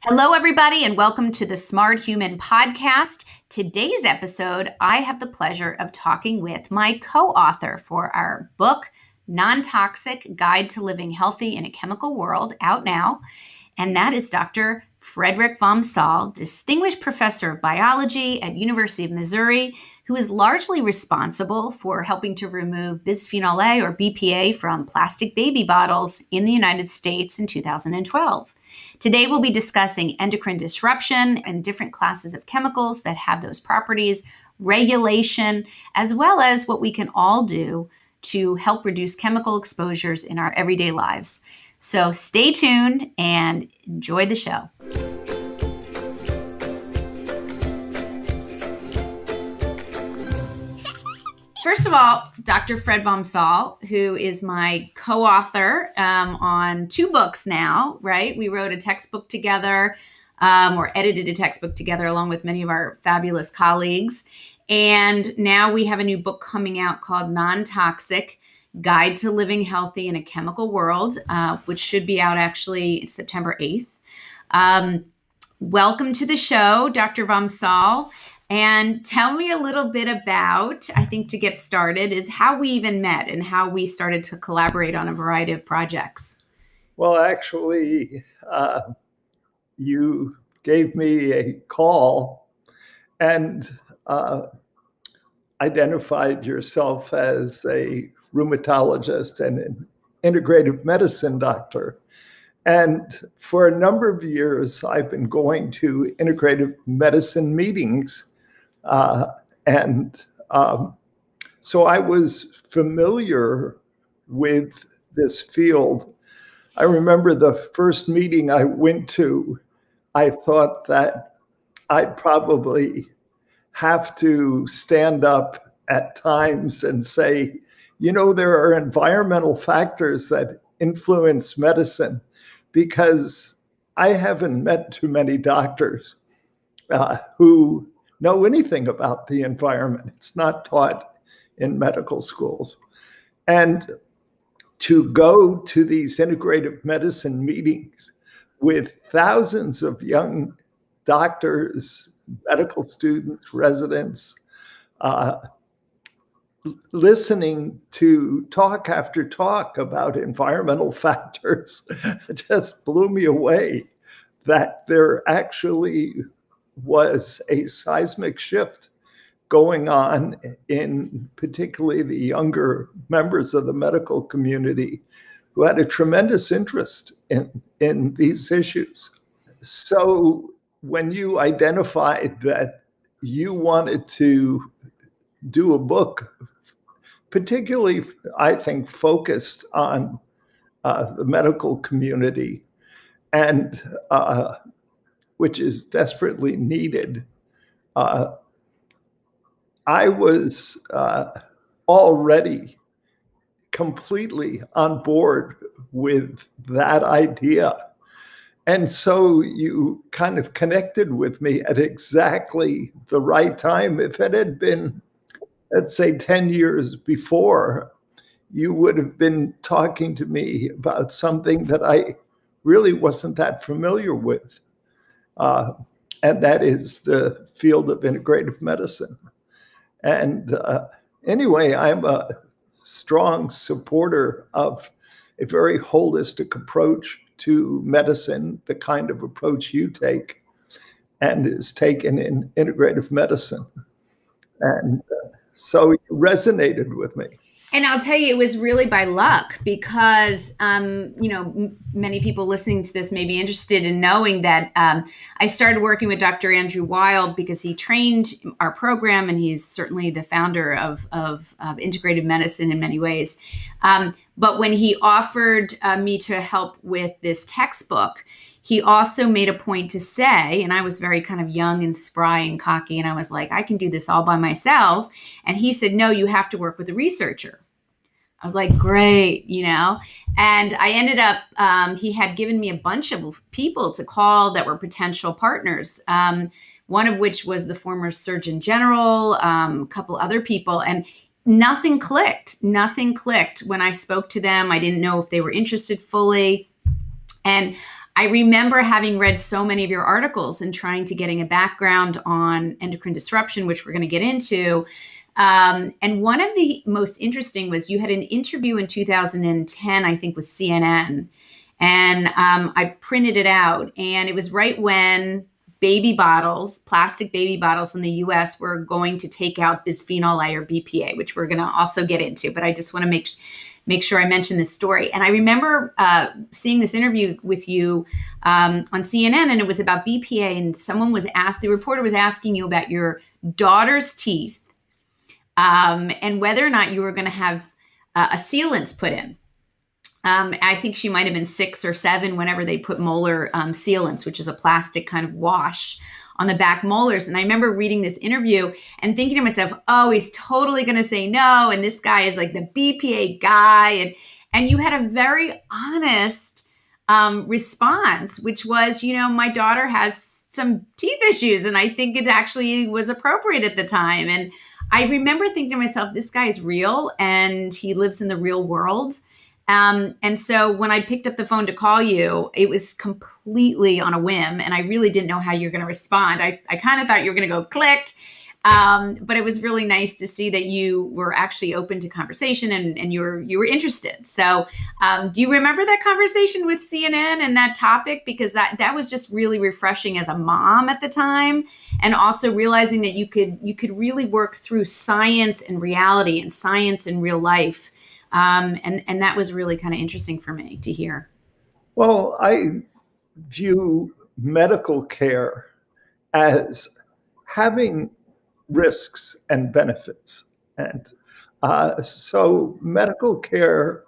Hello, everybody, and welcome to the Smart Human Podcast. Today's episode, I have the pleasure of talking with my co-author for our book, Nontoxic: Guide to Living Healthy in a Chemical World, out now. And that is Dr. Frederick vom Saal, Distinguished Professor of Biology at University of Missouri, who is largely responsible for helping to remove bisphenol A or BPA from plastic baby bottles in the United States in 2012. Today, we'll be discussing endocrine disruption and different classes of chemicals that have those properties, regulation, as well as what we can all do to help reduce chemical exposures in our everyday lives. So stay tuned and enjoy the show. First of all, Dr. Fred vom Saal, who is my co-author on two books now, right? We wrote a textbook together or edited a textbook together along with many of our fabulous colleagues. And now we have a new book coming out called Nontoxic: Guide to Living Healthy in a Chemical World, which should be out actually September 8th. Welcome to the show, Dr. vom Saal. And tell me a little bit about, I think to get started, is how we even met and how we started to collaborate on a variety of projects. Well, actually, you gave me a call and identified yourself as a rheumatologist and an integrative medicine doctor. And for a number of years, I've been going to integrative medicine meetings. So I was familiar with this field. I remember the first meeting I went to, I thought that I'd probably have to stand up at times and say, you know, there are environmental factors that influence medicine, because I haven't met too many doctors who know anything about the environment. It's not taught in medical schools. And to go to these integrative medicine meetings with thousands of young doctors, medical students, residents, listening to talk after talk about environmental factors just blew me away, that there actually was a seismic shift going on in particularly the younger members of the medical community who had a tremendous interest in these issues. So when you identified that you wanted to do a book, particularly, I think, focused on the medical community, and which is desperately needed, I was already completely on board with that idea. And so you kind of connected with me at exactly the right time. If it had been, let's say, 10 years before, you would have been talking to me about something that I really wasn't that familiar with. And that is the field of integrative medicine. And anyway, I'm a strong supporter of a very holistic approach to medicine, the kind of approach you take and is taken in integrative medicine. And so it resonated with me. And I'll tell you, it was really by luck, because, many people listening to this may be interested in knowing that I started working with Dr. Andrew Wild because he trained our program, and he's certainly the founder of integrative medicine in many ways. But when he offered me to help with this textbook, he also made a point to say, and I was very kind of young and spry and cocky, and I was like, I can do this all by myself. And he said, no, you have to work with a researcher. I was like, great, and I ended up, he had given me a bunch of people to call that were potential partners. One of which was the former Surgeon General, a couple other people, and nothing clicked. Nothing clicked when I spoke to them. I didn't know if they were interested fully. And I remember having read so many of your articles and trying to getting a background on endocrine disruption, which we're going to get into. And one of the most interesting was you had an interview in 2010, I think, with CNN. And I printed it out. And it was right when baby bottles, plastic baby bottles in the US were going to take out bisphenol A or BPA, which we're going to also get into. But I just want to make sure I mention this story. And I remember seeing this interview with you on CNN, and it was about BPA. And the reporter was asking you about your daughter's teeth and whether or not you were going to have a sealants put in. I think she might have been 6 or 7 whenever they put molar sealants, which is a plastic kind of wash on the back molars. And I remember reading this interview and thinking to myself, oh, he's totally going to say no. And this guy is like the BPA guy. And you had a very honest response, which was, my daughter has some teeth issues. And I think it actually was appropriate at the time. And I remember thinking to myself, this guy is real and he lives in the real world. And so when I picked up the phone to call you, it was completely on a whim, and I really didn't know how you're going to respond. I kind of thought you were going to go click, but it was really nice to see that you were actually open to conversation and you were interested. So do you remember that conversation with CNN and that topic? Because that was just really refreshing as a mom at the time, and also realizing that you could really work through science and reality and science in real life. And that was really kind of interesting for me to hear. Well, I view medical care as having risks and benefits. And so medical care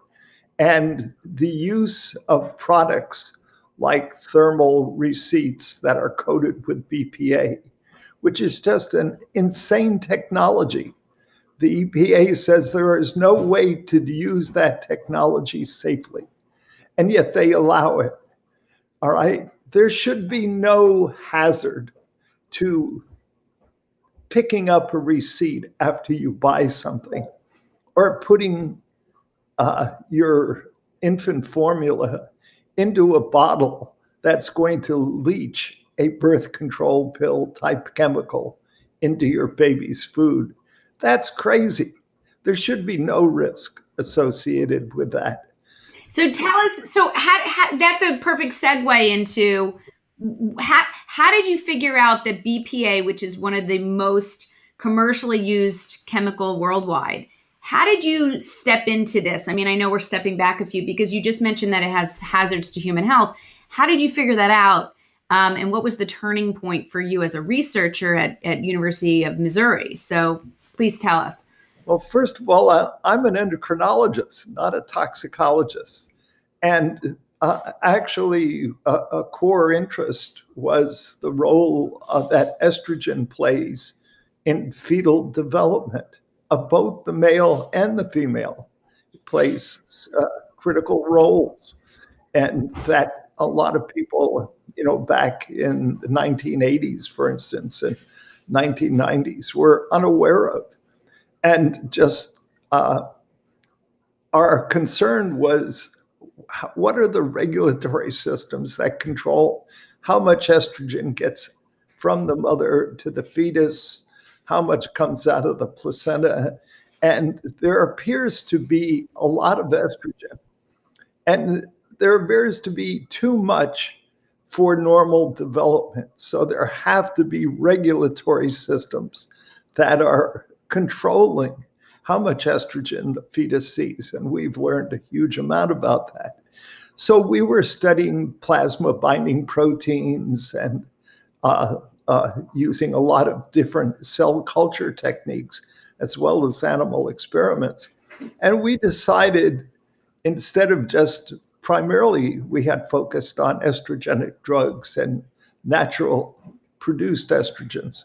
and the use of products like thermal receipts that are coated with BPA, which is just an insane technology. The EPA says there is no way to use that technology safely, and yet they allow it. All right. There should be no hazard to picking up a receipt after you buy something, or putting your infant formula into a bottle that's going to leach a birth control pill type chemical into your baby's food. That's crazy. There should be no risk associated with that. So tell us, that's a perfect segue into how did you figure out that BPA, which is one of the most commercially used chemical worldwide, how did you step into this? I mean, I know we're stepping back a few because you just mentioned that it has hazards to human health. How did you figure that out? And what was the turning point for you as a researcher at University of Missouri? So please tell us. Well, first of all, I'm an endocrinologist, not a toxicologist. And actually, a core interest was the role that estrogen plays in fetal development of both the male and the female. It plays critical roles. And that a lot of people, back in the 1980s, for instance, and 1990s were unaware of. And just our concern was, what are the regulatory systems that control how much estrogen gets from the mother to the fetus, how much comes out of the placenta? And there appears to be a lot of estrogen, and there appears to be too much for normal development. So there have to be regulatory systems that are controlling how much estrogen the fetus sees. And we've learned a huge amount about that. So we were studying plasma binding proteins and using a lot of different cell culture techniques, as well as animal experiments. And we decided, instead of just primarily, we had focused on estrogenic drugs and natural produced estrogens,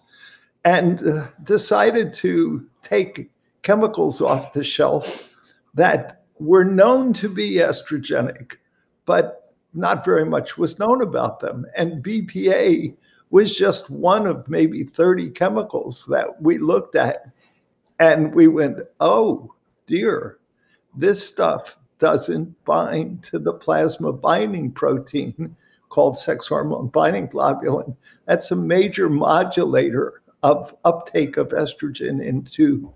and decided to take chemicals off the shelf that were known to be estrogenic, but not very much was known about them. And BPA was just one of maybe 30 chemicals that we looked at. And we went, oh dear, this stuff doesn't bind to the plasma binding protein called sex hormone binding globulin. That's a major modulator of uptake of estrogen into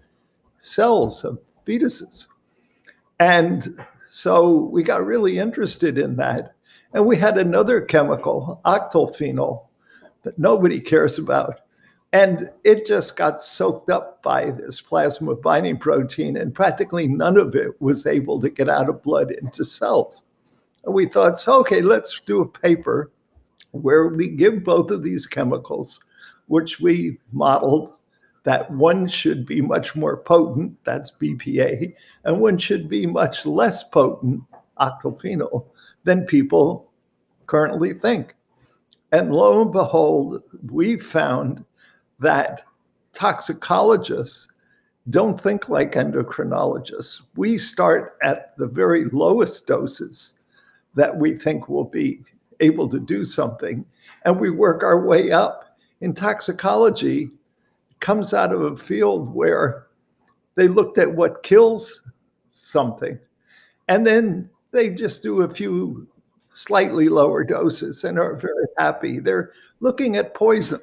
cells of fetuses. And so we got really interested in that. And we had another chemical, octylphenol, that nobody cares about. And it just got soaked up by this plasma binding protein, and practically none of it was able to get out of blood into cells. And we thought, so, okay, let's do a paper where we give both of these chemicals, which we modeled that one should be much more potent, that's BPA, and one should be much less potent, octylphenol, than people currently think. And lo and behold, we found that toxicologists don't think like endocrinologists. We start at the very lowest doses that we think will be able to do something, and we work our way up. In toxicology, it comes out of a field where they looked at what kills something, and then they just do a few slightly lower doses and are very happy. They're looking at poison,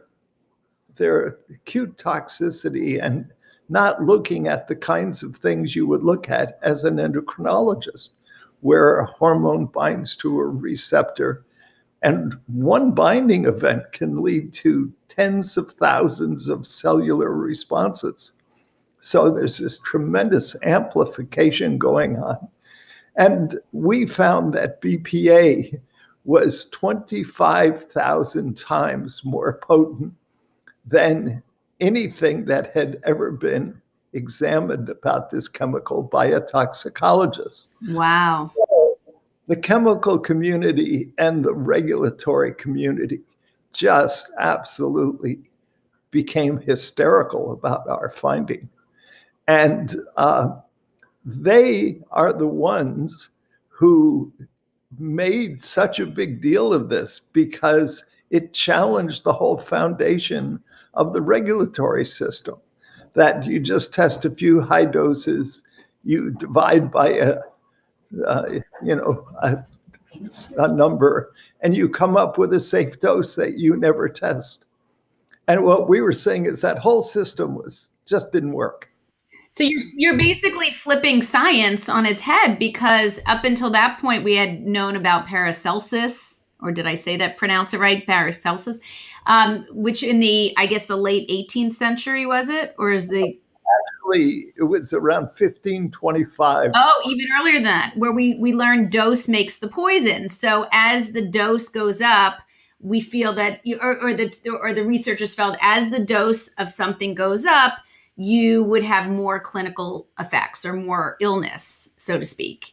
their acute toxicity, and not looking at the kinds of things you would look at as an endocrinologist, where a hormone binds to a receptor. And one binding event can lead to tens of thousands of cellular responses. So there's this tremendous amplification going on. And we found that BPA was 25,000 times more potent than anything that had ever been examined about this chemical by a toxicologist. Wow. So the chemical community and the regulatory community just absolutely became hysterical about our finding. And they are the ones who made such a big deal of this because it challenged the whole foundation of the regulatory system, that you just test a few high doses, you divide by a number, and you come up with a safe dose that you never test. And what we were saying is that whole system just didn't work. So you're basically flipping science on its head, because up until that point we had known about Paracelsus, or did I say that, pronounce it right, Paracelsus, which in the late 18th century, was it? Or is the... Actually, it was around 1525. Oh, even earlier than that, where we learned dose makes the poison. So as the dose goes up, we feel that, or the researchers felt, as the dose of something goes up, you would have more clinical effects or more illness, so to speak.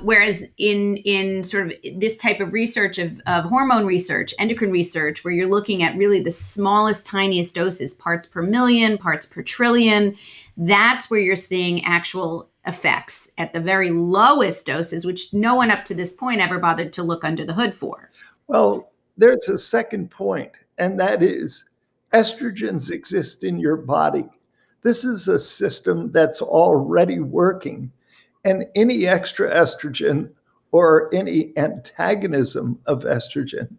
Whereas in sort of this type of research of hormone research, endocrine research, where you're looking at really the smallest, tiniest doses, parts per million, parts per trillion, that's where you're seeing actual effects at the very lowest doses, which no one up to this point ever bothered to look under the hood for. Well, there's a second point, and that is estrogens exist in your body. This is a system that's already working, and any extra estrogen or any antagonism of estrogen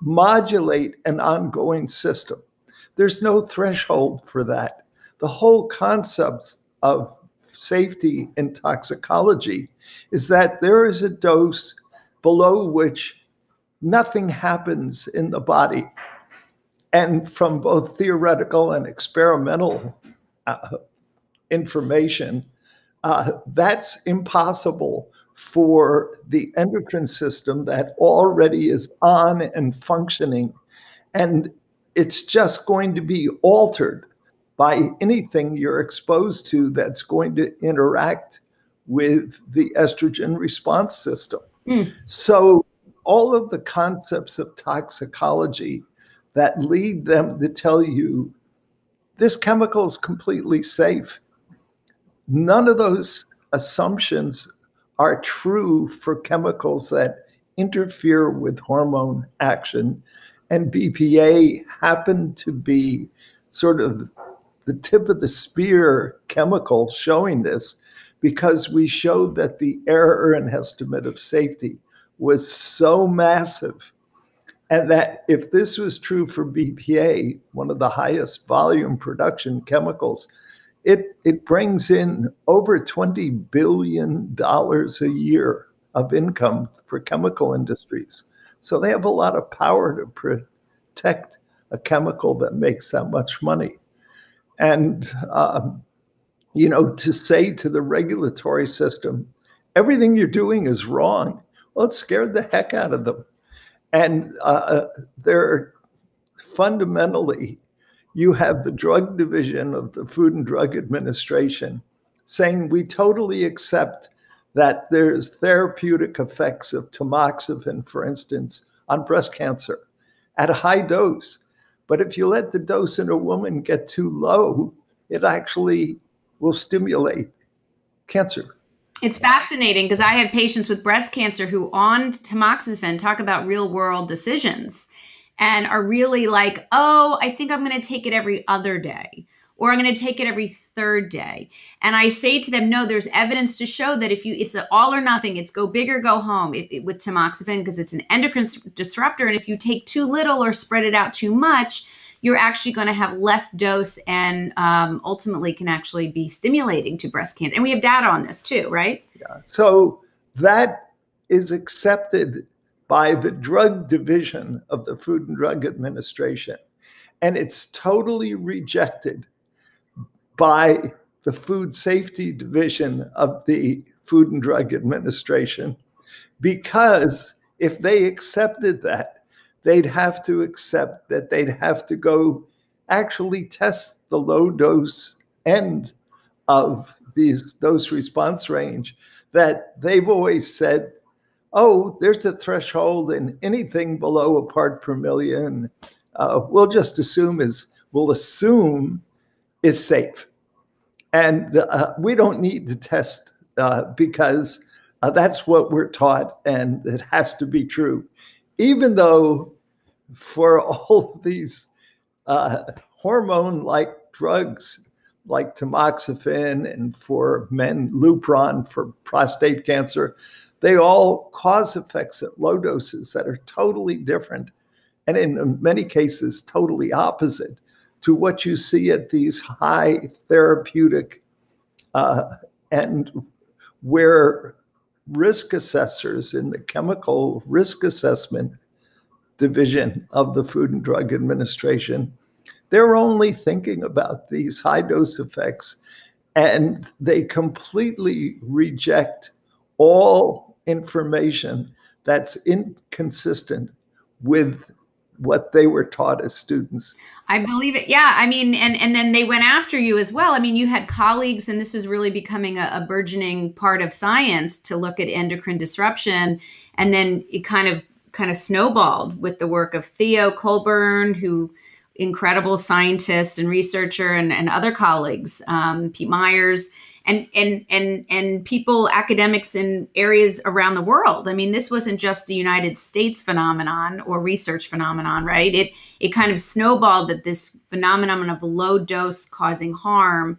modulate an ongoing system. There's no threshold for that. The whole concept of safety in toxicology is that there is a dose below which nothing happens in the body. And from both theoretical and experimental information, that's impossible for the endocrine system that already is on and functioning. And it's just going to be altered by anything you're exposed to that's going to interact with the estrogen response system. So all of the concepts of toxicology that lead them to tell you this chemical is completely safe, none of those assumptions are true for chemicals that interfere with hormone action. And BPA happened to be sort of the tip of the spear chemical showing this, because we showed that the error in estimate of safety was so massive And that if this was true for BPA, one of the highest volume production chemicals, it brings in over $20 billion a year of income for chemical industries. So they have a lot of power to protect a chemical that makes that much money. And, to say to the regulatory system, everything you're doing is wrong, well, it scared the heck out of them. And they're fundamentally, you have the drug division of the Food and Drug Administration saying we totally accept that there's therapeutic effects of tamoxifen, for instance, on breast cancer at a high dose. But if you let the dose in a woman get too low, it actually will stimulate cancer. It's fascinating because I have patients with breast cancer who on tamoxifen talk about real world decisions and are really like, oh, I think I'm going to take it every other day, or I'm going to take it every third day. And I say to them, no, there's evidence to show that it's an all or nothing. It's go big or go home with tamoxifen because it's an endocrine disruptor. And if you take too little or spread it out too much, you're actually going to have less dose and ultimately can actually be stimulating to breast cancer. And we have data on this too, right? Yeah. So that is accepted by the drug division of the Food and Drug Administration. And it's totally rejected by the Food Safety Division of the Food and Drug Administration, because if they accepted that, they'd have to accept that they'd have to go actually test the low dose end of these dose response range that they've always said, oh, there's a threshold and anything below a part per million, we'll assume is safe. And we don't need to test because that's what we're taught and it has to be true. Even though for all of these hormone-like drugs like tamoxifen and for men, Lupron for prostate cancer, they all cause effects at low doses that are totally different and in many cases totally opposite to what you see at these high therapeutic and where risk assessors in the chemical risk assessment division of the Food and Drug Administration, they're only thinking about these high dose effects, and they completely reject all information that's inconsistent with what they were taught as students. I believe it. Yeah. I mean, and then they went after you as well. I mean, you had colleagues, and this was really becoming a burgeoning part of science to look at endocrine disruption. And then it kind of snowballed with the work of Theo Colburn, who incredible scientist and researcher, and other colleagues, Pete Myers, and people, academics in areas around the world. I mean, this wasn't just a United States phenomenon or research phenomenon, right? It kind of snowballed that this phenomenon of low dose causing harm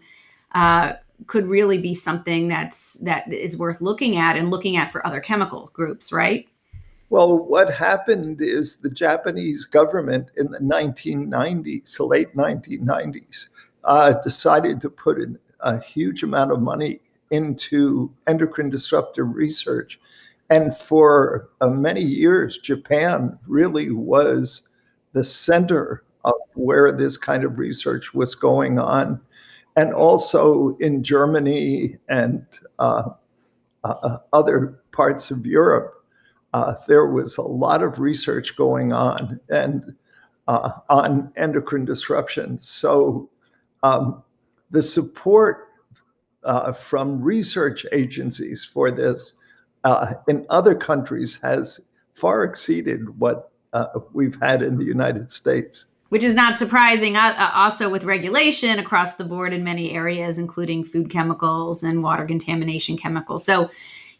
could really be something that is worth looking at and looking at for other chemical groups, right? Well, what happened is the Japanese government in the 1990s, the late 1990s, decided to put in a huge amount of money into endocrine disruptor research. And for many years, Japan really was the center of where this kind of research was going on. And also in Germany and other parts of Europe, there was a lot of research going on and on endocrine disruption. So the support from research agencies for this in other countries has far exceeded what we've had in the United States. Which is not surprising, also with regulation across the board in many areas, including food chemicals and water contamination chemicals. So,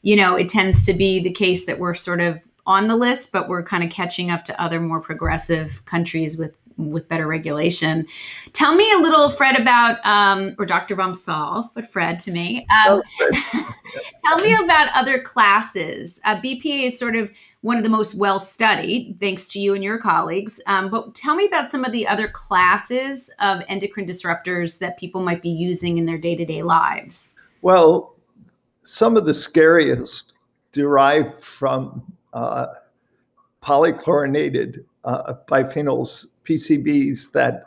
it tends to be the case that we're sort of on the list, but we're kind of catching up to other more progressive countries with better regulation. Tell me a little, Fred, about, or Dr. vom Saal, but Fred to me. Tell me about other classes. BPA is sort of one of the most well-studied, thanks to you and your colleagues. But tell me about some of the other classes of endocrine disruptors that people might be using in their day-to-day lives. Well, some of the scariest derive from polychlorinated biphenols, PCBs, that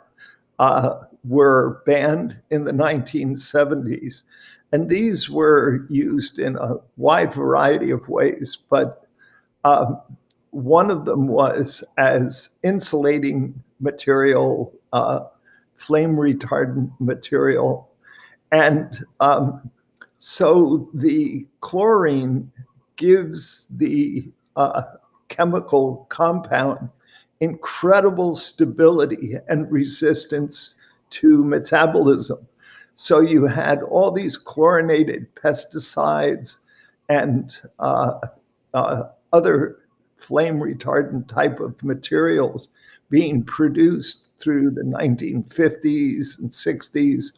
were banned in the 1970s. And these were used in a wide variety of ways, but one of them was as insulating material, flame retardant material. And so the chlorine gives the chemical compound incredible stability and resistance to metabolism. So you had all these chlorinated pesticides and other flame retardant type of materials being produced through the 1950s and 60s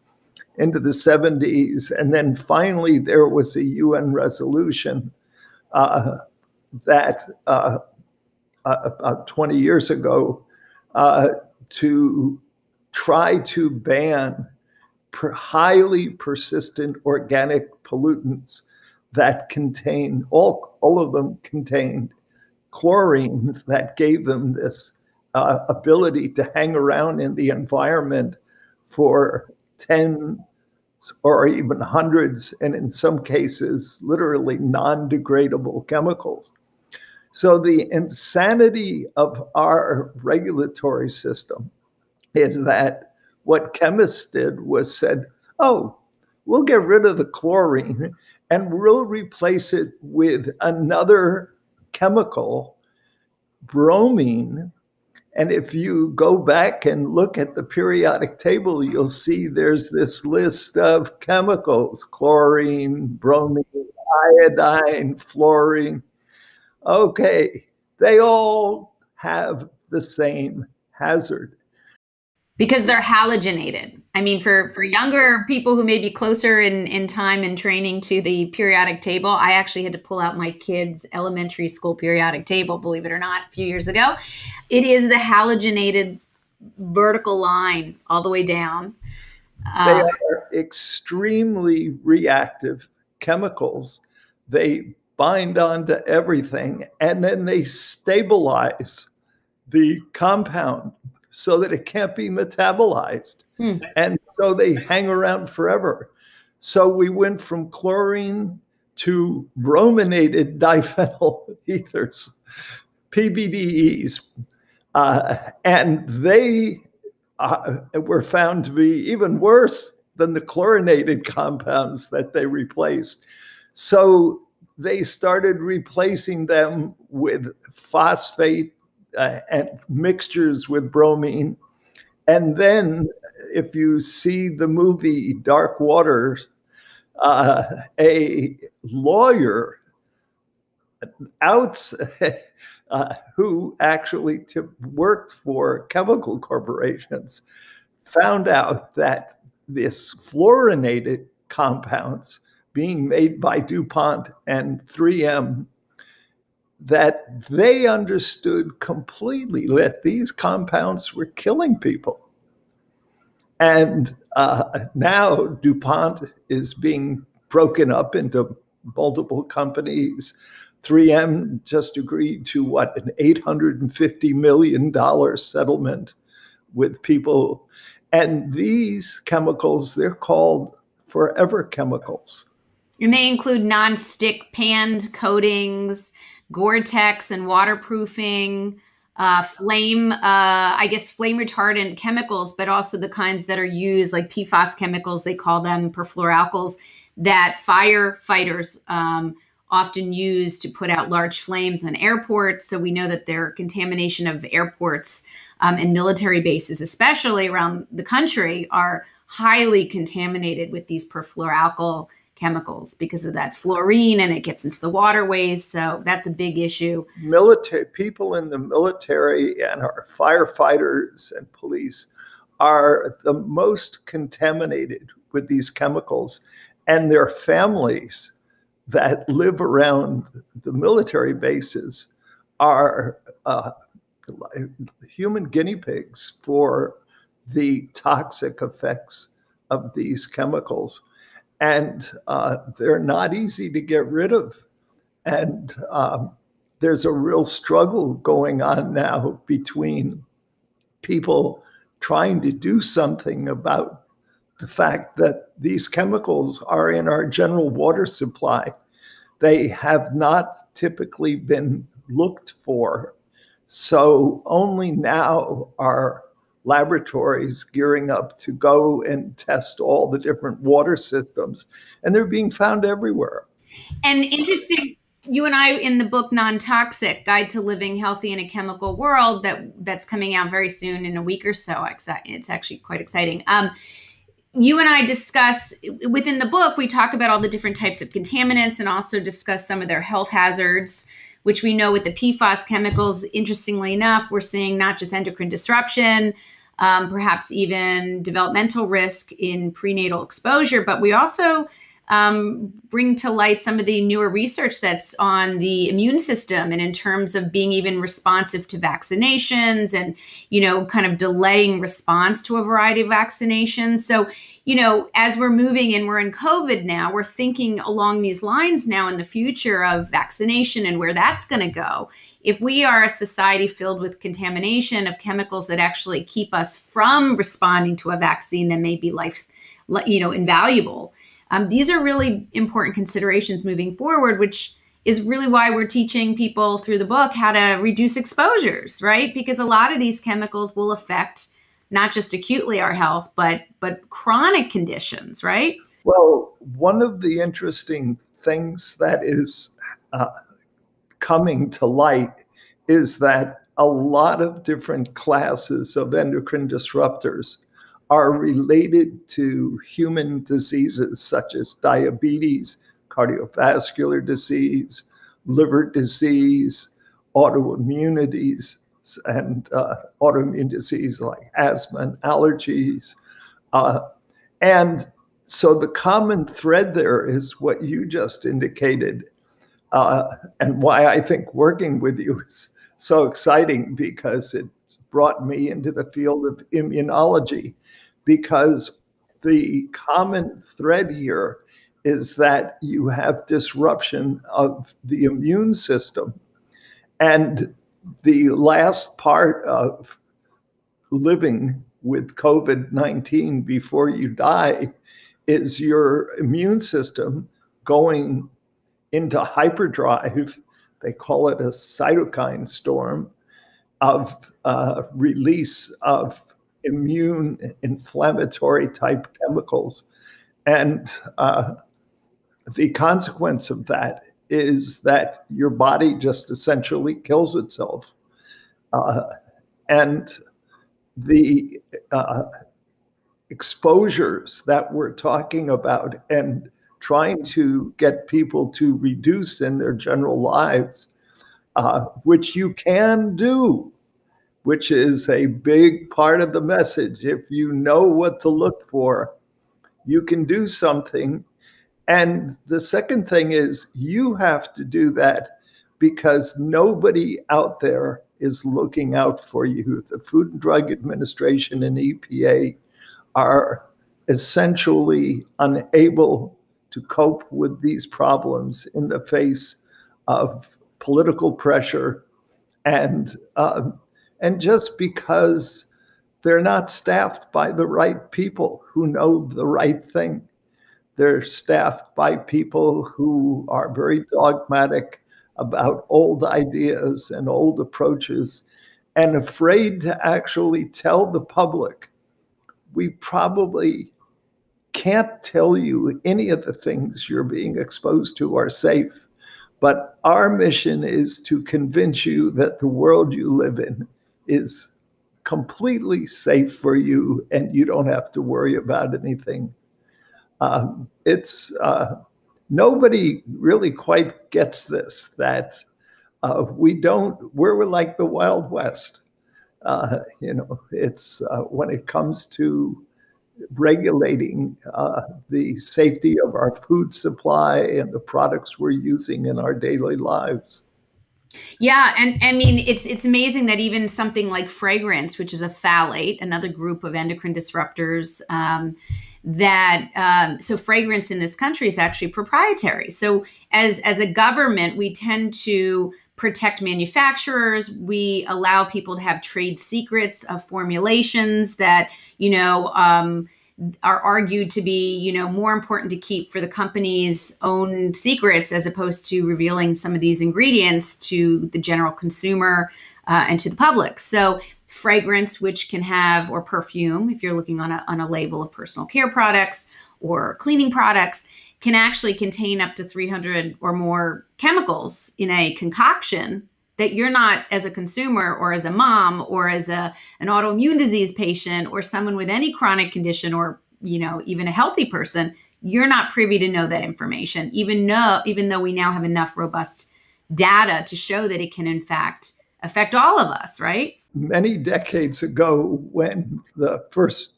into the 70s. And then finally, there was a UN resolution that about 20 years ago to try to ban highly persistent organic pollutants that contain, all of them contained chlorine that gave them this ability to hang around in the environment for 10 or even hundreds, and in some cases, literally non-degradable chemicals. So the insanity of our regulatory system is that what chemists did was said, oh, we'll get rid of the chlorine and we'll replace it with another chemical, bromine. And if you go back and look at the periodic table, you'll see there's this list of chemicals: chlorine, bromine, iodine, fluorine. Okay, they all have the same hazard. Because they're halogenated. I mean, for younger people who may be closer in time and training to the periodic table, I actually had to pull out my kids' elementary school periodic table, believe it or not, a few years ago. It is the halogenated vertical line all the way down. They are extremely reactive chemicals. They bind onto everything, and then they stabilize the compound so that it can't be metabolized. And so they hang around forever. So we went from chlorine to brominated diphenyl ethers, PBDEs, and they were found to be even worse than the chlorinated compounds that they replaced. So they started replacing them with phosphate and mixtures with bromine. And then if you see the movie Dark Waters, a lawyer who actually worked for chemical corporations found out that this fluorinated compounds being made by DuPont and 3M, that they understood completely that these compounds were killing people. And now DuPont is being broken up into multiple companies. 3M just agreed to what, an $850 million settlement with people. And these chemicals, they're called forever chemicals. And they include non-stick panned coatings, Gore-Tex and waterproofing, flame retardant chemicals, but also the kinds that are used like PFAS chemicals, they call them perfluoroalkyls, that firefighters often use to put out large flames in airports. So we know that their contamination of airports and military bases, especially around the country, are highly contaminated with these perfluoroalkyl chemicals because of that fluorine, and it gets into the waterways. So that's a big issue. People in the military and our firefighters and police are the most contaminated with these chemicals, and their families that live around the military bases are human guinea pigs for the toxic effects of these chemicals. And they're not easy to get rid of. And there's a real struggle going on now between people trying to do something about the fact that these chemicals are in our general water supply. They have not typically been looked for. So only now are laboratories gearing up to go and test all the different water systems, and they're being found everywhere. And interesting, you and I in the book Nontoxic, Guide to Living Healthy in a Chemical World, that's coming out very soon in a week or so. It's actually quite exciting. You and I discuss, within the book, we talk about all the different types of contaminants and also discuss some of their health hazards, which we know with the PFAS chemicals, interestingly enough, we're seeing not just endocrine disruption, perhaps even developmental risk in prenatal exposure, but we also bring to light some of the newer research that's on the immune system and in terms of being even responsive to vaccinations and, kind of delaying response to a variety of vaccinations. So, as we're moving and we're in COVID now, we're thinking along these lines now in the future of vaccination and where that's going to go. If we are a society filled with contamination of chemicals that actually keep us from responding to a vaccine that may be invaluable, these are really important considerations moving forward, which is really why we're teaching people through the book how to reduce exposures, right? Because a lot of these chemicals will affect not just acutely our health, but chronic conditions, right? Well, one of the interesting things that is coming to light is that a lot of different classes of endocrine disruptors are related to human diseases such as diabetes, cardiovascular disease, liver disease, autoimmunities, and autoimmune disease like asthma and allergies. And so the common thread there is what you just indicated, and why I think working with you is so exciting, because it brought me into the field of immunology, because the common thread here is that you have disruption of the immune system. And the last part of living with COVID-19 before you die is your immune system going into hyperdrive. They call it a cytokine storm of release of immune inflammatory type chemicals. And the consequence of that is that your body just essentially kills itself. And the exposures that we're talking about and trying to get people to reduce in their general lives, which you can do, which is a big part of the message. If you know what to look for, you can do something. And the second thing is you have to do that because nobody out there is looking out for you. The Food and Drug Administration and EPA are essentially unable to cope with these problems in the face of political pressure and just because they're not staffed by the right people who know the right thing. They're staffed by people who are very dogmatic about old ideas and old approaches and afraid to actually tell the public, we probably can't tell you any of the things you're being exposed to are safe. But our mission is to convince you that the world you live in is completely safe for you and you don't have to worry about anything. Nobody really quite gets this, that we're like the Wild West. It's when it comes to regulating the safety of our food supply and the products we're using in our daily lives. Yeah, and I mean it's amazing that even something like fragrance, which is a phthalate, another group of endocrine disruptors, so fragrance in this country is actually proprietary. So as a government, we tend to protect manufacturers. We allow people to have trade secrets of formulations that are argued to be, more important to keep for the company's own secrets as opposed to revealing some of these ingredients to the general consumer and to the public. So fragrance, which can have, or perfume, if you're looking on a label of personal care products or cleaning products, can actually contain up to 300 or more chemicals in a concoction that you're not, as a consumer or as a mom or as an autoimmune disease patient or someone with any chronic condition or, even a healthy person, you're not privy to know that information, even though we now have enough robust data to show that it can in fact affect all of us, right? Many decades ago, when the first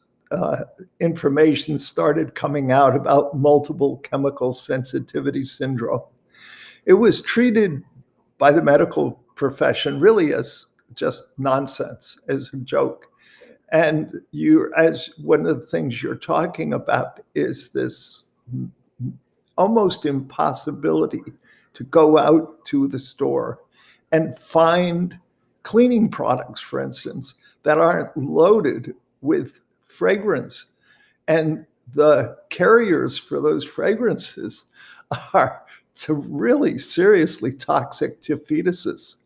information started coming out about multiple chemical sensitivity syndrome, it was treated by the medical profession really as just nonsense, as a joke. And as one of the things you're talking about is this almost impossibility to go out to the store and find cleaning products, for instance, that aren't loaded with fragrance. And the carriers for those fragrances are really seriously toxic to fetuses.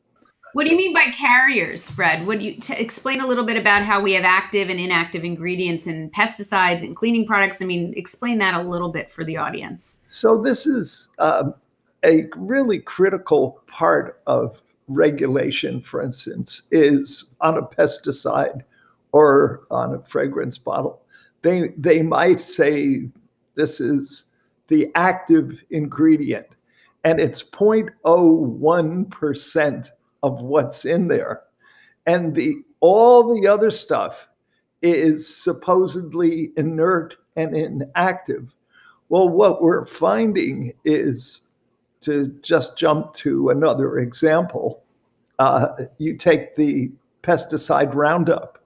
What do you mean by carriers, Fred? Would you explain a little bit about how we have active and inactive ingredients in pesticides and cleaning products? I mean, explain that a little bit for the audience. So this is a really critical part of regulation, for instance, is on a pesticide or on a fragrance bottle. They might say this is the active ingredient, and it's 0.01% of what's in there. And all the other stuff is supposedly inert and inactive. Well, what we're finding is, to just jump to another example, you take the pesticide Roundup,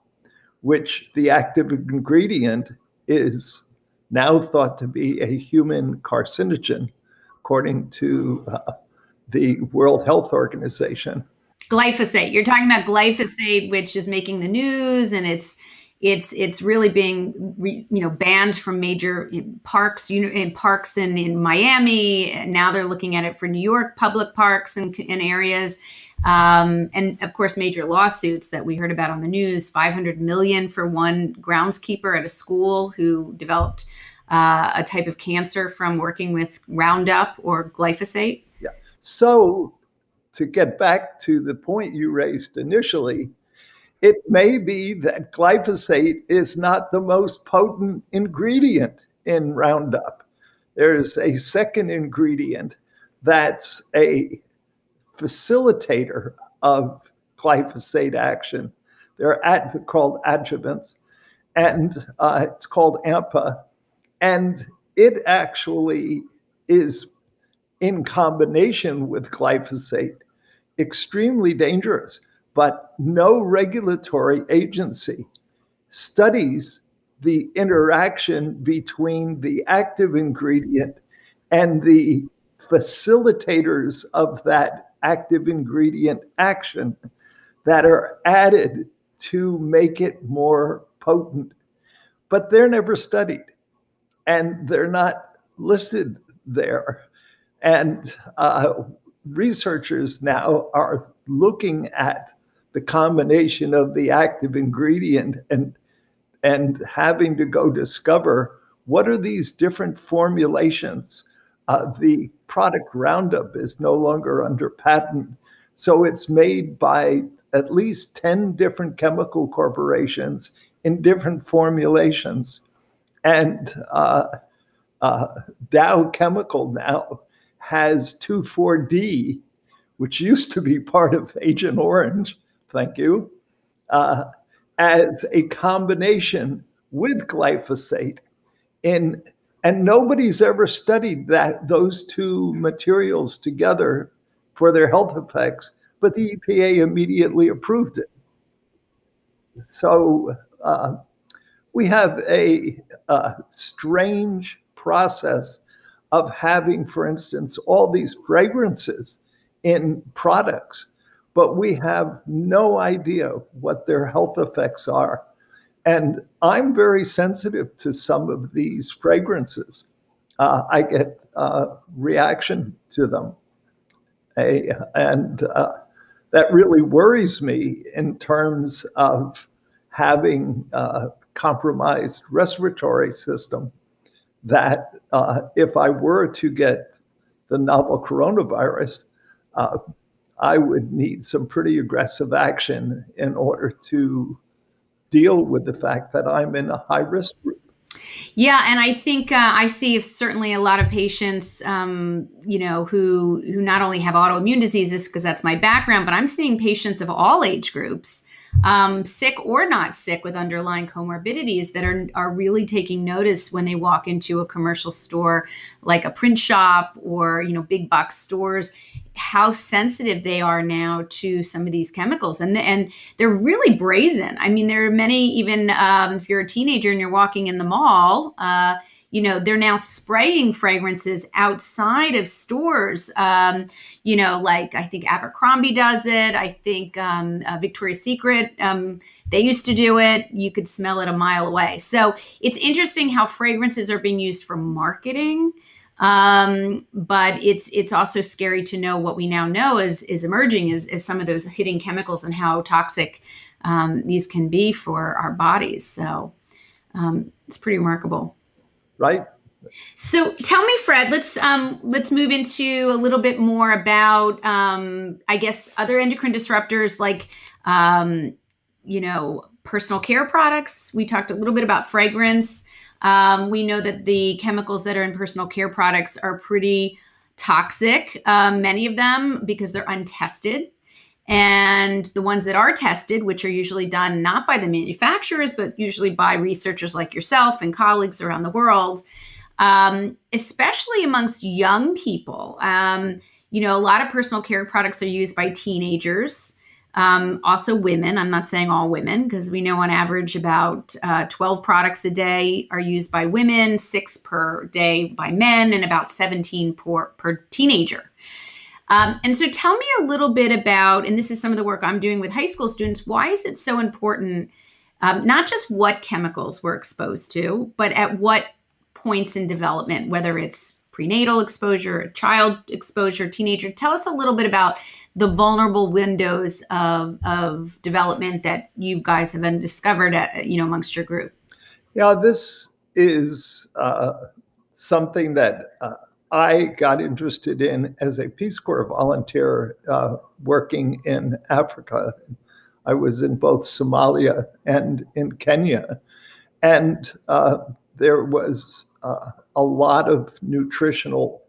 which the active ingredient is now thought to be a human carcinogen, according to the World Health Organization. Glyphosate. You're talking about glyphosate, which is making the news, and it's really being banned from major parks, in parks in Miami. And now they're looking at it for New York public parks and areas. And of course, major lawsuits that we heard about on the news, 500 million for one groundskeeper at a school who developed a type of cancer from working with Roundup or glyphosate. Yeah. So to get back to the point you raised initially, it may be that glyphosate is not the most potent ingredient in Roundup. There's a second ingredient that's a facilitator of glyphosate action. They're called adjuvants, and it's called AMPA. And it actually is, in combination with glyphosate, extremely dangerous. But no regulatory agency studies the interaction between the active ingredient and the facilitators of that active ingredient action that are added to make it more potent. But they're never studied, and they're not listed there. And researchers now are looking at the combination of the active ingredient and having to go discover what are these different formulations. The product Roundup is no longer under patent, so it's made by at least 10 different chemical corporations in different formulations. And Dow Chemical now has 2,4-D, which used to be part of Agent Orange, thank you, as a combination with glyphosate. And nobody's ever studied those two materials together for their health effects, but the EPA immediately approved it. So we have a strange process of having, for instance, all these fragrances in products, but we have no idea what their health effects are. And I'm very sensitive to some of these fragrances. I get reaction to them. And that really worries me in terms of having a compromised respiratory system, that if I were to get the novel coronavirus, I would need some pretty aggressive action in order to deal with the fact that I'm in a high risk group. Yeah, and I think I see certainly a lot of patients, who not only have autoimmune diseases, because that's my background, but I'm seeing patients of all age groups, sick or not sick, with underlying comorbidities that are really taking notice when they walk into a commercial store, like a print shop or big box stores, how sensitive they are now to some of these chemicals. And they're really brazen. I mean, there are many, even if you're a teenager and you're walking in the mall, they're now spraying fragrances outside of stores. Like I think Abercrombie does it. I think Victoria's Secret, they used to do it. You could smell it a mile away. So it's interesting how fragrances are being used for marketing. But it's also scary to know what we now know is emerging is some of those hidden chemicals and how toxic these can be for our bodies. So it's pretty remarkable. Right. So tell me, Fred, let's move into a little bit more about, I guess, other endocrine disruptors like, personal care products. We talked a little bit about fragrance. We know that the chemicals that are in personal care products are pretty toxic, many of them because they're untested. And the ones that are tested, which are usually done not by the manufacturers, but usually by researchers like yourself and colleagues around the world, especially amongst young people. A lot of personal care products are used by teenagers. Also women. I'm not saying all women, because we know on average about 12 products a day are used by women, 6 per day by men, and about 17 per teenager. And so tell me a little bit about, and this is some of the work I'm doing with high school students, why is it so important, not just what chemicals we're exposed to, but at what points in development, whether it's prenatal exposure, child exposure, teenager. Tell us a little bit about the vulnerable windows of development that you guys have been discovered amongst your group. Yeah, this is something that I got interested in as a Peace Corps volunteer working in Africa. I was in both Somalia and in Kenya. And there was a lot of nutritional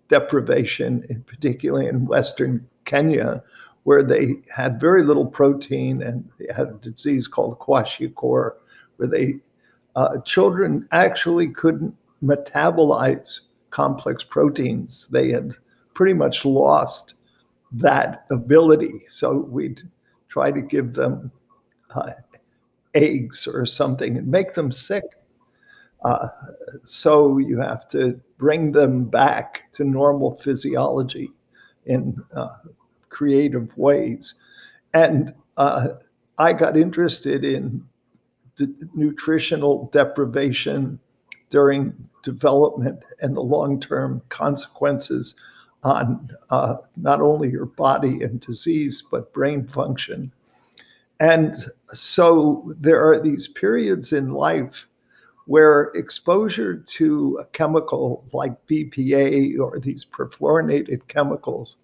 deprivation, particularly in Western Kenya, where they had very little protein, and they had a disease called kwashiorkor, where children actually couldn't metabolize complex proteins. They had pretty much lost that ability. So we'd try to give them eggs or something and make them sick. So you have to bring them back to normal physiology in creative ways. And I got interested in nutritional deprivation during development and the long-term consequences on not only your body and disease, but brain function. And so there are these periods in life where exposure to a chemical like BPA or these perfluorinated chemicals,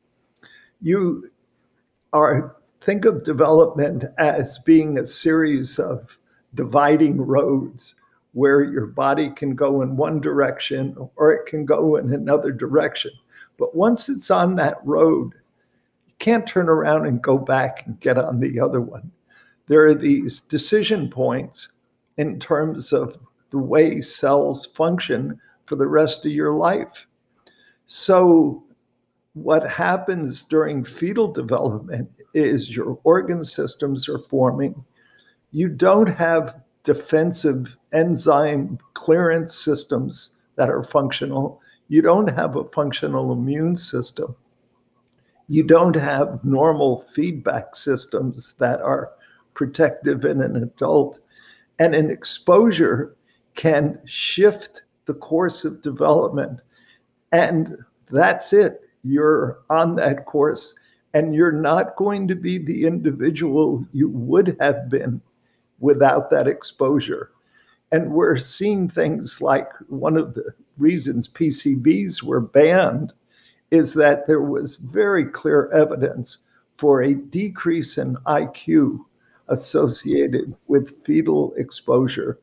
think of development as being a series of dividing roads where your body can go in one direction or it can go in another direction. But once it's on that road, you can't turn around and go back and get on the other one. There are these decision points in terms of the way cells function for the rest of your life. So what happens during fetal development is your organ systems are forming. You don't have defensive enzyme clearance systems that are functional. You don't have a functional immune system. You don't have normal feedback systems that are protective in an adult. And an exposure can shift the course of development. And that's it. You're on that course, and you're not going to be the individual you would have been without that exposure. And we're seeing things like one of the reasons PCBs were banned is that there was very clear evidence for a decrease in IQ associated with fetal exposure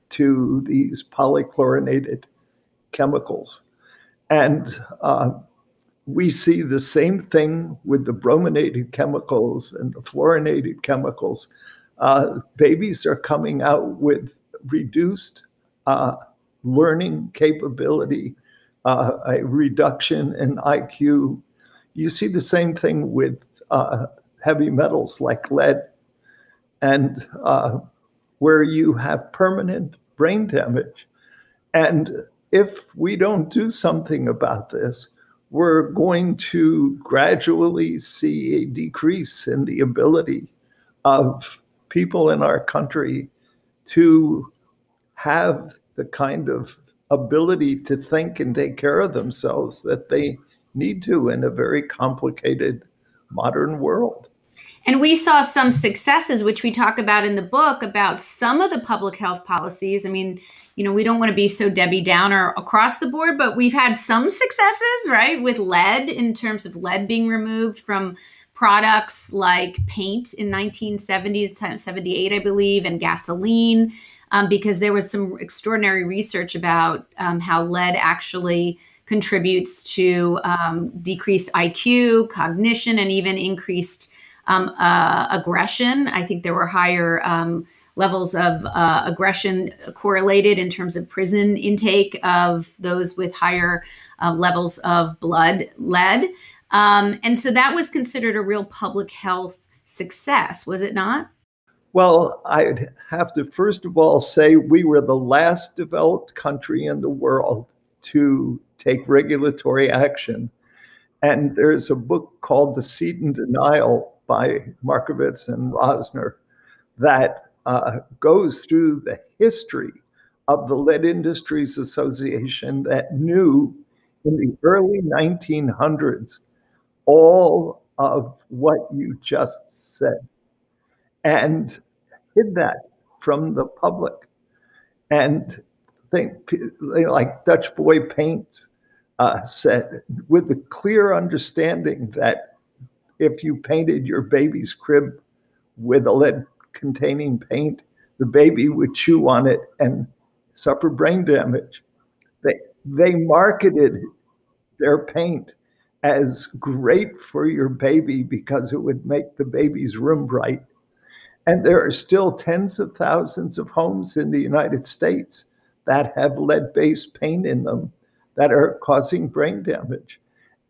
to these polychlorinated chemicals. And we see the same thing with the brominated chemicals and the fluorinated chemicals. Babies are coming out with reduced learning capability, a reduction in IQ. You see the same thing with heavy metals like lead, and where you have permanent brain damage. And if we don't do something about this, we're going to gradually see a decrease in the ability of people in our country to have the kind of ability to think and take care of themselves that they need to in a very complicated modern world. And we saw some successes, which we talk about in the book, about some of the public health policies. I mean, we don't want to be so Debbie Downer across the board, but we've had some successes, right, with lead, in terms of lead being removed from products like paint in 1970s, 78, I believe, and gasoline, because there was some extraordinary research about how lead actually contributes to decreased IQ, cognition, and even increased aggression. I think there were higher levels of aggression correlated in terms of prison intake of those with higher levels of blood lead. And so that was considered a real public health success, was it not? Well, I'd have to first of all say we were the last developed country in the world to take regulatory action. And there's a book called Deceit and Denial by Markovitz and Rosner that goes through the history of the Lead Industries Association that knew in the early 1900s all of what you just said and hid that from the public. And think like Dutch Boy Paints said, with the clear understanding that if you painted your baby's crib with a lead-containing paint, the baby would chew on it and suffer brain damage. They marketed their paint as great for your baby because it would make the baby's room bright. And there are still tens of thousands of homes in the United States that have lead-based paint in them that are causing brain damage.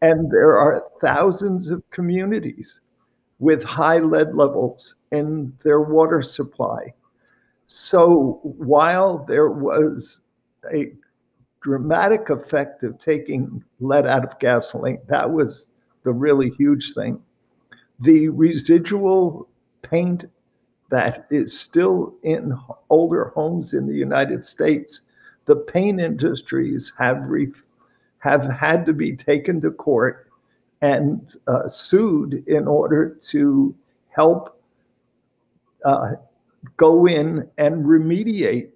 And there are thousands of communities with high lead levels in their water supply. So while there was a dramatic effect of taking lead out of gasoline, that was the really huge thing. The residual paint that is still in older homes in the United States, the paint industries have had to be taken to court and sued in order to help go in and remediate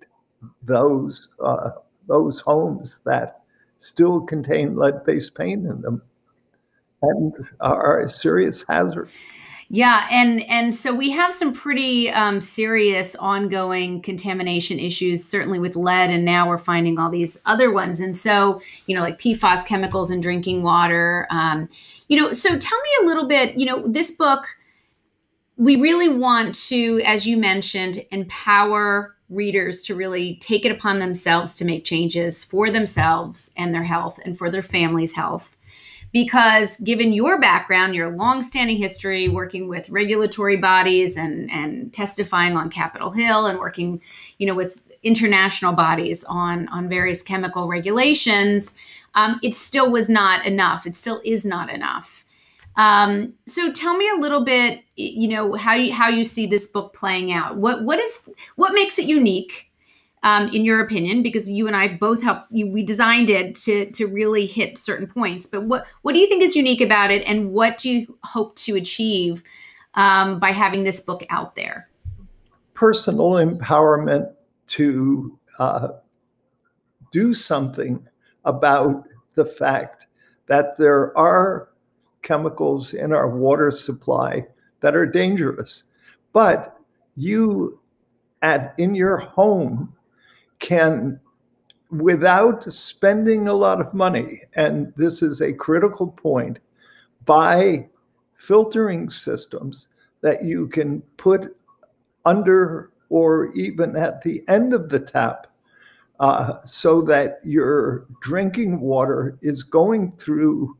those homes that still contain lead-based paint in them and are a serious hazard. Yeah, and so we have some pretty serious ongoing contamination issues, certainly with lead, and now we're finding all these other ones. And so, like PFAS chemicals in drinking water. So tell me a little bit, this book, we really want to, as you mentioned, empower readers to really take it upon themselves to make changes for themselves and their health and for their family's health. because given your background, your longstanding history working with regulatory bodies and testifying on Capitol Hill and working, with international bodies on various chemical regulations, it still was not enough. It still is not enough. So tell me a little bit, how you see this book playing out. What makes it unique, in your opinion? Because you and I both we designed it to really hit certain points. But what do you think is unique about it, and what do you hope to achieve by having this book out there? Personal empowerment to do something about the fact that there are chemicals in our water supply that are dangerous, but you in your home can, without spending a lot of money, and this is a critical point, buy filtering systems that you can put under or even at the end of the tap, so that your drinking water is going through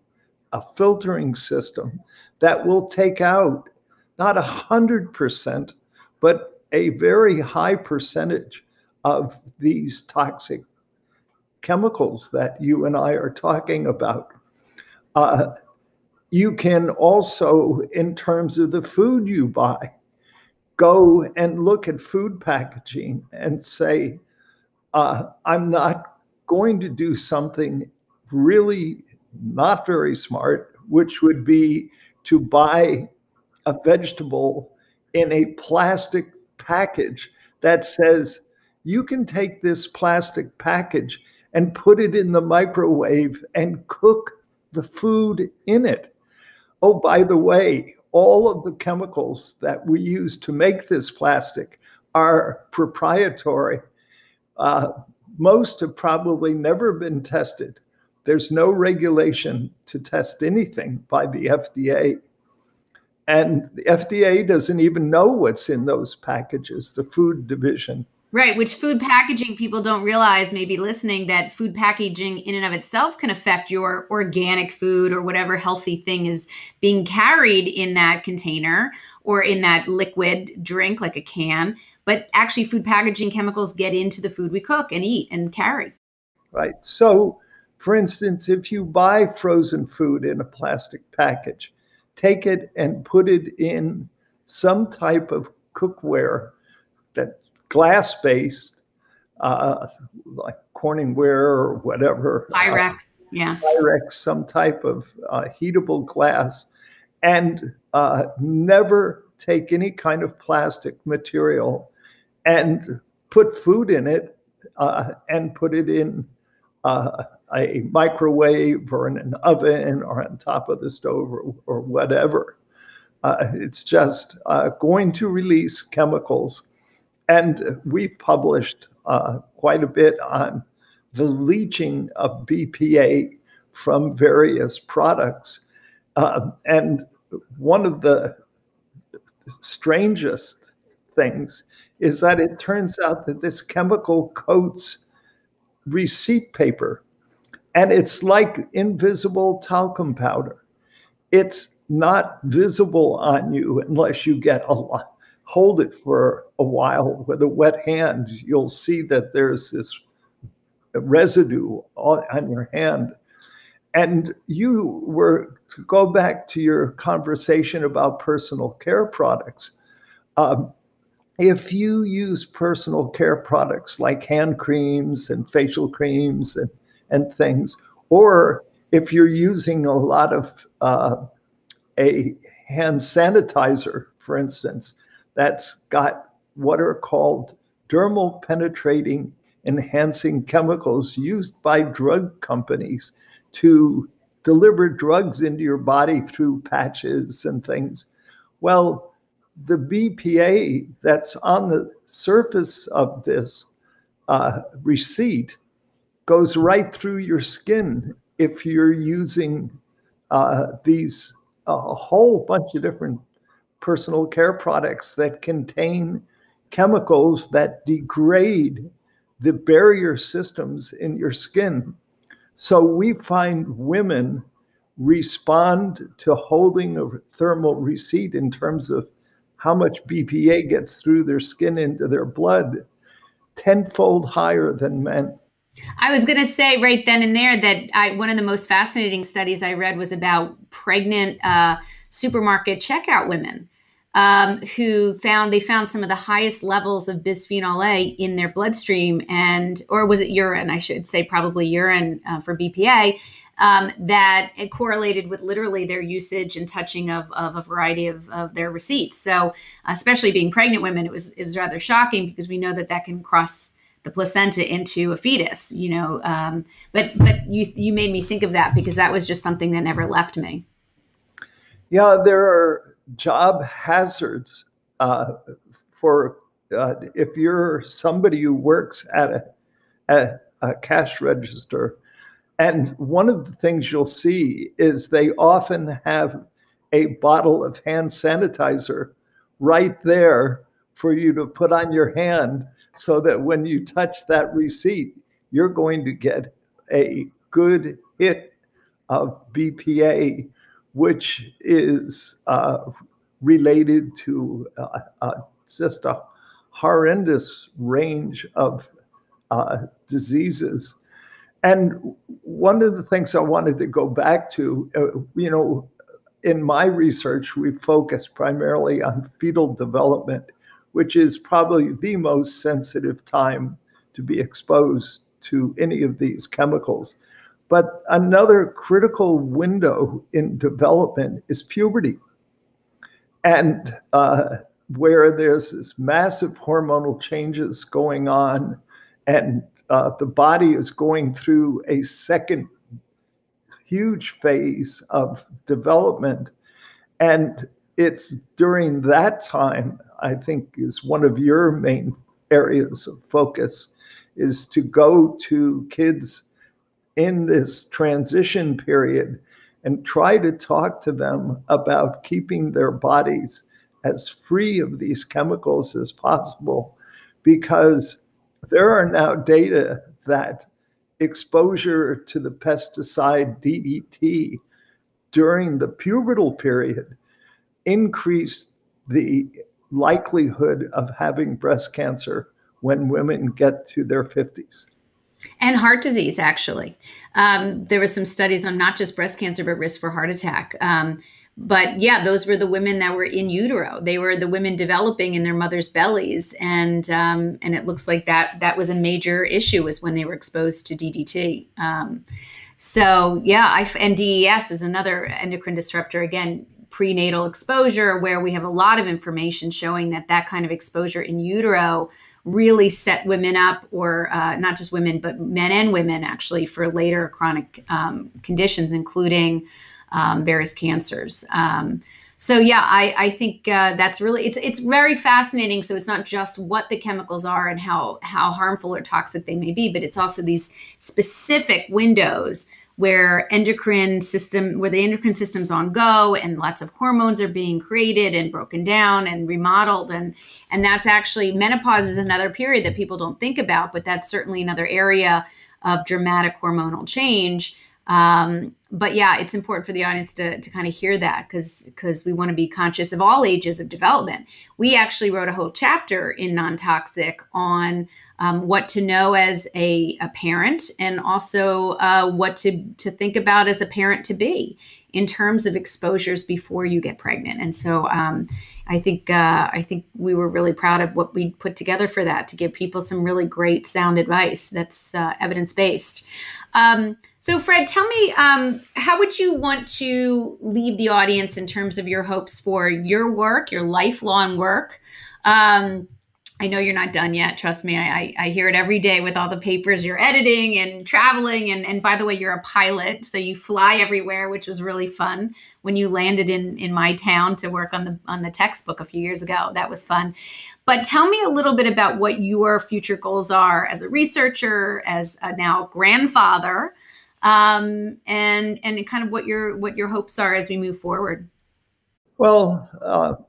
a filtering system that will take out not 100%, but a very high percentage of these toxic chemicals that you and I are talking about. You can also, in terms of the food you buy, go and look at food packaging and say, I'm not going to do something really not very smart, which would be to buy a vegetable in a plastic package that says, you can take this plastic package and put it in the microwave and cook the food in it. Oh, by the way, all of the chemicals that we use to make this plastic are proprietary. Most have probably never been tested. There's no regulation to test anything by the FDA. And the FDA doesn't even know what's in those packages, the food division. Right, which food packaging, people don't realize, maybe listening, that food packaging in and of itself can affect your organic food or whatever healthy thing is being carried in that container or in that liquid drink like a can. But actually, food packaging chemicals get into the food we cook and eat and carry. Right. So, for instance, if you buy frozen food in a plastic package, take it and put it in some type of cookware that glass-based, like Corningware or whatever. Pyrex, yeah. Pyrex, some type of heatable glass, and never take any kind of plastic material and put food in it and put it in a microwave or in an oven or on top of the stove or whatever. It's just going to release chemicals. And we published quite a bit on the leaching of BPA from various products. And one of the strangest things is that it turns out that this chemical coats receipt paper, and it's like invisible talcum powder. It's not visible on you unless you get a lot. Hold it for a while with a wet hand. You'll see that there's this residue on your hand. And you were, to go back to your conversation about personal care products, if you use personal care products like hand creams and facial creams and things, or if you're using a lot of a hand sanitizer, for instance, that's got what are called dermal penetrating enhancing chemicals used by drug companies to deliver drugs into your body through patches and things. Well, the BPA that's on the surface of this receipt goes right through your skin if you're using these a whole bunch of different personal care products that contain chemicals that degrade the barrier systems in your skin. So we find women respond to holding a thermal receipt in terms of how much BPA gets through their skin into their blood tenfold higher than men. I was going to say right then and there that one of the most fascinating studies I read was about pregnant supermarket checkout women who found some of the highest levels of bisphenol A in their bloodstream, or was it urine? I should say probably urine for BPA. That it correlated with literally their usage and touching of a variety of their receipts. So, especially being pregnant women, it was rather shocking because we know that can cross the placenta into a fetus. But you made me think of that because that was just something that never left me. Yeah, there are job hazards for if you're somebody who works at a cash register. And one of the things you'll see is they often have a bottle of hand sanitizer right there for you to put on your hand so that when you touch that receipt, you're going to get a good hit of BPA, which is related to just a horrendous range of diseases. And one of the things I wanted to go back to, in my research, we focus primarily on fetal development, which is probably the most sensitive time to be exposed to any of these chemicals. But another critical window in development is puberty. And where there's this massive hormonal changes going on, and the body is going through a second huge phase of development. And it's during that time, I think, is one of your main areas of focus, is to go to kids in this transition period and try to talk to them about keeping their bodies as free of these chemicals as possible, because there are now data that exposure to the pesticide DDT during the pubertal period increased the likelihood of having breast cancer when women get to their 50s. And heart disease, actually. There were some studies on not just breast cancer, but risk for heart attack. But yeah, those were the women that were in utero. They were the women developing in their mother's bellies. And it looks like that was a major issue, was when they were exposed to DDT. So yeah, and DES is another endocrine disruptor, again, prenatal exposure, where we have a lot of information showing that kind of exposure in utero really set women up, or not just women, but men and women actually, for later chronic conditions, including various cancers. So yeah, I think that's really, it's very fascinating. So it's not just what the chemicals are and how harmful or toxic they may be, but it's also these specific windows where the endocrine system's on go, and lots of hormones are being created and broken down and remodeled. And that's actually, menopause is another period that people don't think about, but that's certainly another area of dramatic hormonal change. But yeah, it's important for the audience to kind of hear that, because we want to be conscious of all ages of development. We actually wrote a whole chapter in Nontoxic on what to know as a parent, and also what to think about as a parent to be in terms of exposures before you get pregnant. And so I think we were really proud of what we put together for that, to give people some really great sound advice that's evidence-based. So Fred, tell me, how would you want to leave the audience in terms of your hopes for your work, your lifelong work? I know you're not done yet. Trust me. I hear it every day with all the papers you're editing and traveling. And by the way, you're a pilot, so you fly everywhere, which was really fun. When you landed in my town to work on the textbook a few years ago, that was fun. But tell me a little bit about what your future goals are as a researcher, as a now grandfather, and kind of what your hopes are as we move forward. Well,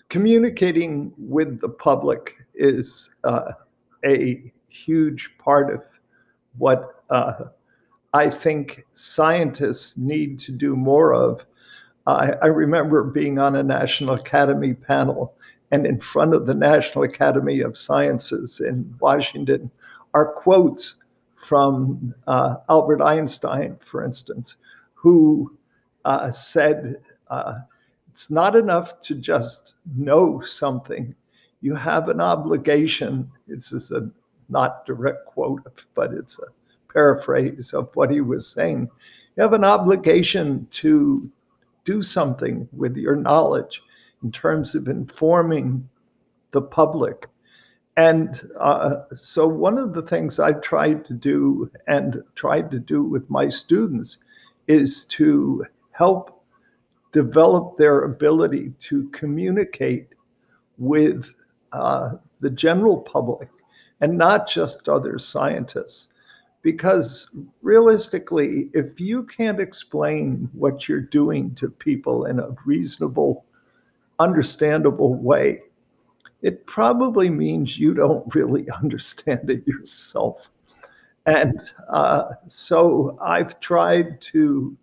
communicating with the public is a huge part of what I think scientists need to do more of. I remember being on a National Academy panel, and in front of the National Academy of Sciences in Washington are quotes from Albert Einstein, for instance, who said, it's not enough to just know something. You have an obligation. This is a not direct quote, but it's a paraphrase of what he was saying. You have an obligation to do something with your knowledge in terms of informing the public. And so one of the things I tried to do and tried to do with my students is to help develop their ability to communicate with the general public and not just other scientists. Because realistically, if you can't explain what you're doing to people in a reasonable, understandable way, it probably means you don't really understand it yourself. And so I've tried to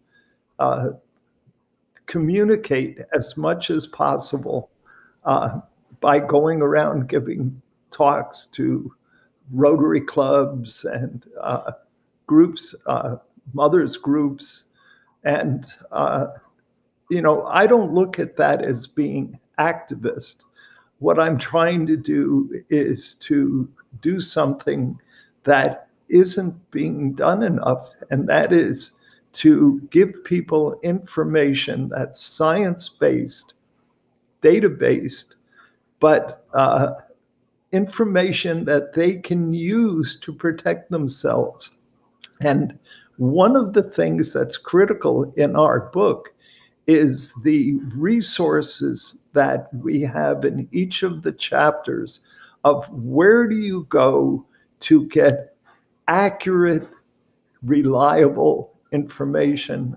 communicate as much as possible by going around giving talks to Rotary clubs and groups, mothers groups. And, I don't look at that as being activist. What I'm trying to do is to do something that isn't being done enough, and that is to give people information that's science-based, data-based, but information that they can use to protect themselves. And one of the things that's critical in our book is the resources that we have in each of the chapters of where do you go to get accurate, reliable information,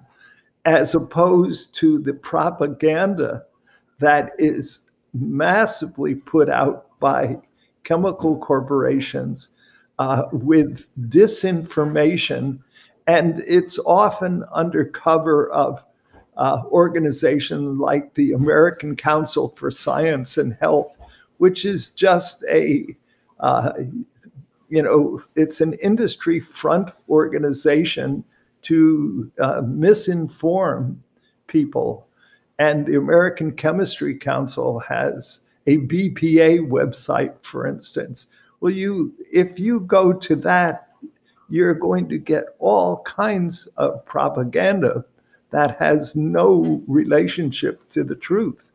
as opposed to the propaganda that is massively put out by chemical corporations with disinformation. And it's often under cover of organizations like the American Council for Science and Health, which is just it's an industry front organization to misinform people. And the American Chemistry Council has a BPA website, for instance. Well, if you go to that, you're going to get all kinds of propaganda that has no relationship to the truth.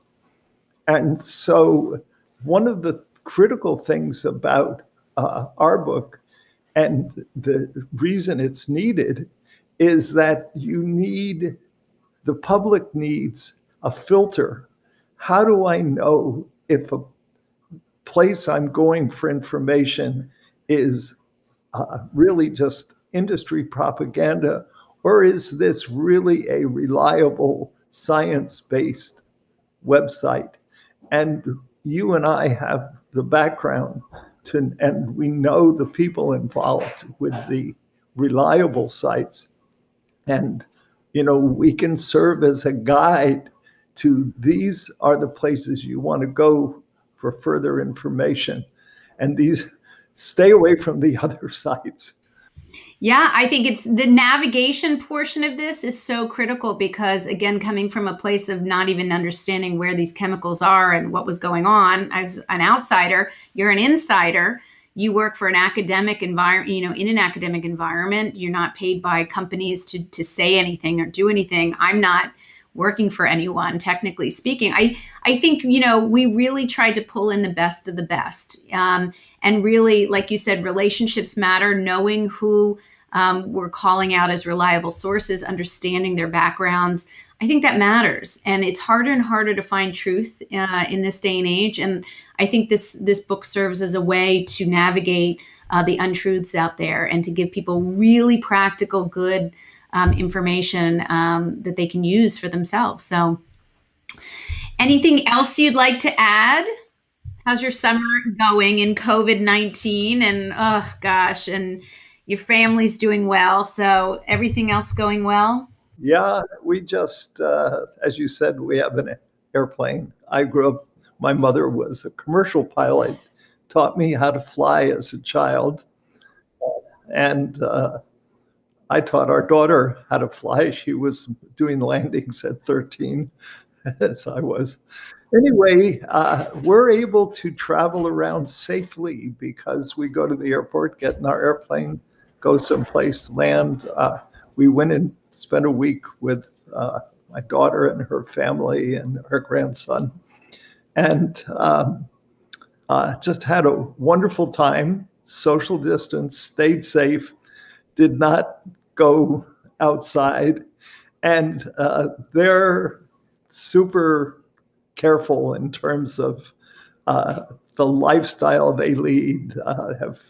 And so one of the critical things about our book, and the reason it's needed, is that the public needs a filter. How do I know if a place I'm going for information is really just industry propaganda, or is this really a reliable science-based website? And you and I have the background and we know the people involved with the reliable sites. And, we can serve as a guide to these are the places you want to go for further information. And stay away from the other sites. Yeah, I think it's the navigation portion of this is so critical because, again, coming from a place of not even understanding where these chemicals are and what was going on, I was an outsider, you're an insider. You work for an academic environment, in an academic environment. You're not paid by companies to say anything or do anything. I'm not working for anyone, technically speaking. I think, we really tried to pull in the best of the best. And really, like you said, relationships matter, knowing who we're calling out as reliable sources, understanding their backgrounds. I think that matters. And it's harder and harder to find truth in this day and age. And I think this book serves as a way to navigate the untruths out there and to give people really practical, good information that they can use for themselves. So anything else you'd like to add? How's your summer going in COVID-19? And oh gosh, and your family's doing well. So everything else going well? Yeah, we just, as you said, we have an airplane. I grew up, my mother was a commercial pilot, taught me how to fly as a child. And I taught our daughter how to fly. She was doing landings at 13, as I was. Anyway, we're able to travel around safely because we go to the airport, get in our airplane, go someplace, land. We went and spent a week with my daughter and her family and her grandson, and just had a wonderful time, social distance, stayed safe, did not go outside, and they're super careful in terms of the lifestyle they lead, have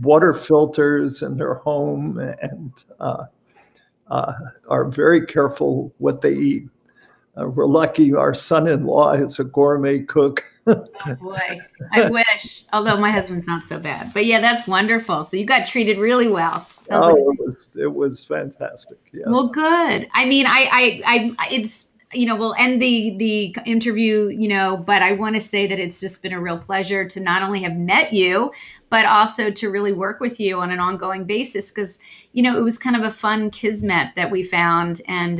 water filters in their home, and are very careful what they eat. We're lucky our son-in-law is a gourmet cook. Oh boy, I wish, although my husband's not so bad. But yeah, that's wonderful. So you got treated really well. Sounds like it was fantastic. Yes. Well, good. I mean, it's, we'll end the interview, but I want to say that it's just been a real pleasure to not only have met you, but also to really work with you on an ongoing basis, because, it was kind of a fun kismet that we found. And,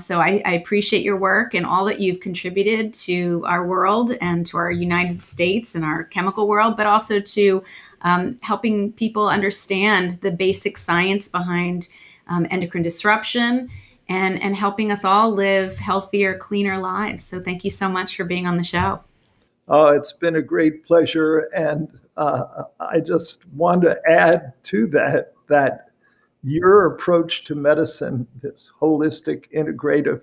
so I appreciate your work and all that you've contributed to our world and to our United States and our chemical world, but also to helping people understand the basic science behind endocrine disruption and helping us all live healthier, cleaner lives. So thank you so much for being on the show. Oh, it's been a great pleasure. And I just want to add to that your approach to medicine, this holistic, integrative,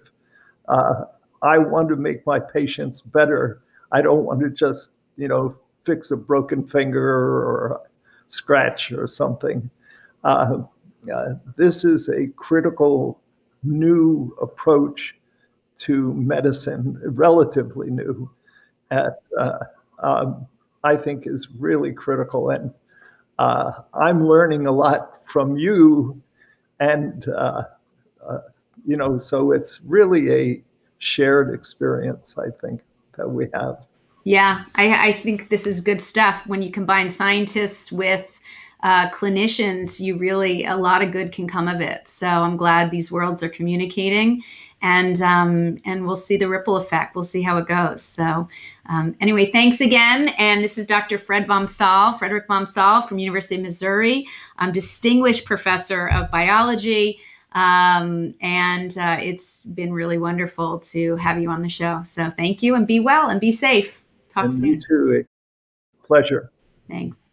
I want to make my patients better. I don't want to just, fix a broken finger or a scratch or something. This is a critical new approach to medicine, relatively new, I think is really critical. And I'm learning a lot from you. And, so it's really a shared experience, I think, that we have. Yeah, I think this is good stuff. When you combine scientists with clinicians, a lot of good can come of it. So I'm glad these worlds are communicating, and we'll see the ripple effect. We'll see how it goes. So anyway, thanks again. And this is Dr. Frederick vom Saal from University of Missouri. I'm distinguished professor of biology. And it's been really wonderful to have you on the show. So thank you, and be well and be safe. Talk soon. You too. A pleasure. Thanks.